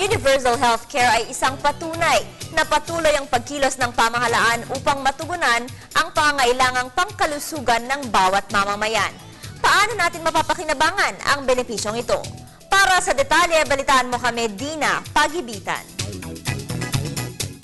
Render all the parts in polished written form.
universal healthcare ay isang patunay na patuloy ang pagkilos ng pamahalaan upang matugunan ang pangangailangang pangkalusugan ng bawat mamamayan. Paano natin mapapakinabangan ang benepisyong ito? Para sa detalye, balitaan mo kami, Dina Pagibitan.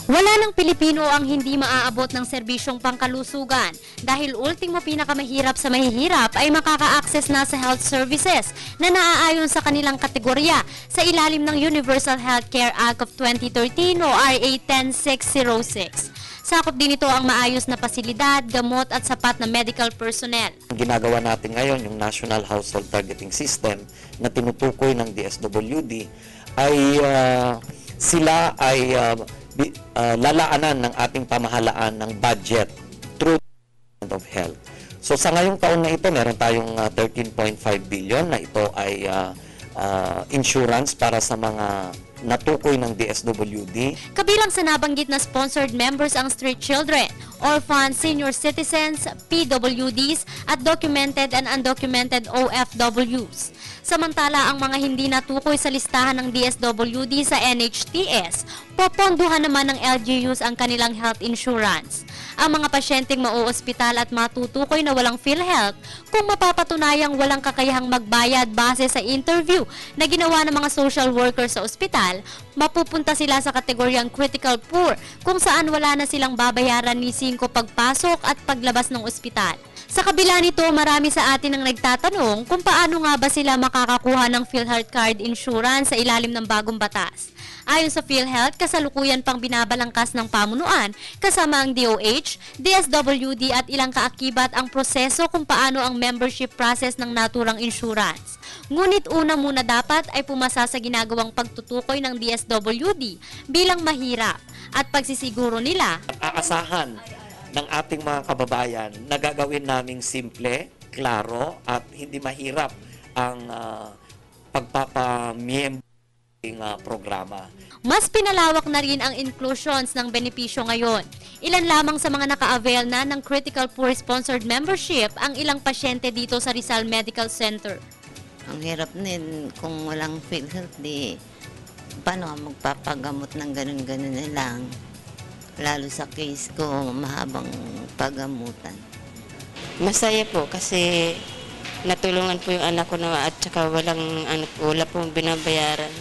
Wala ng Pilipino ang hindi maaabot ng serbisyong pangkalusugan dahil ultimo pinakamahirap sa mahihirap ay makaka-access na sa health services na naaayon sa kanilang kategorya sa ilalim ng Universal Healthcare Act of 2013 o RA 10606. Sakop din ito ang maayos na pasilidad, gamot at sapat na medical personnel. Ginagawa natin ngayon yung National Household Targeting System na tinutukoy ng DSWD ay sila ay lalaanan ng ating pamahalaan ng budget through Department of Health. So sa ngayong taon na ito, meron tayong 13.5 billion na ito ay insurance para sa mga natukoy ng DSWD. Kabilang sa nabanggit na sponsored members ang street children, orphans, senior citizens, PWDs at documented and undocumented OFWs. Samantala, ang mga hindi natukoy sa listahan ng DSWD sa NHTS, poponduhan naman ng LGUs ang kanilang health insurance. Ang mga pasyenteng mauospital at matutukoy na walang PhilHealth kung mapapatunayang walang kakayahang magbayad base sa interview na ginawa ng mga social workers sa ospital, mapupunta sila sa kategoryang critical poor kung saan wala na silang babayaran ni 5 pagpasok at paglabas ng ospital. Sa kabila nito, marami sa atin ang nagtatanong kung paano nga ba sila makakakuha ng PhilHealth Card Insurance sa ilalim ng bagong batas. Ayon sa PhilHealth, kasalukuyan pang binabalangkas ng pamunuan kasama ang DOH, DSWD at ilang kaakibat ang proseso kung paano ang membership process ng naturang insurance. Ngunit una muna dapat ay pumasa sa ginagawang pagtutukoy ng DSWD bilang mahirap at pagsisiguro nila. Aasahan ng ating mga kababayan na gagawin naming simple, klaro at hindi mahirap ang pagpapamiyembro programa. Mas pinalawak na rin ang inclusions ng benepisyo ngayon. Ilan lamang sa mga naka-avail na ng Critical Poor Sponsored Membership ang ilang pasyente dito sa Rizal Medical Center. Ang hirap din kung walang PhilHealth, di paano magpapagamot ng ganun-ganun na lang. Lalo sa case ko, mahabang pagamutan. Masaya po kasi natulungan po yung anak ko na at saka wala pong binabayaran.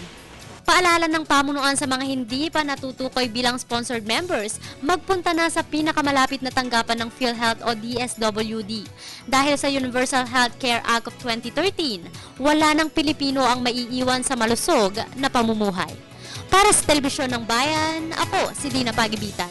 Paalala ng pamunuan sa mga hindi pa natutukoy bilang sponsored members, magpunta na sa pinakamalapit na tanggapan ng PhilHealth o DSWD. Dahil sa Universal Healthcare Act of 2013, wala ng Pilipino ang maiiwan sa malusog na pamumuhay. Para sa Telebisyon ng Bayan, ako si Dina Pagibitan.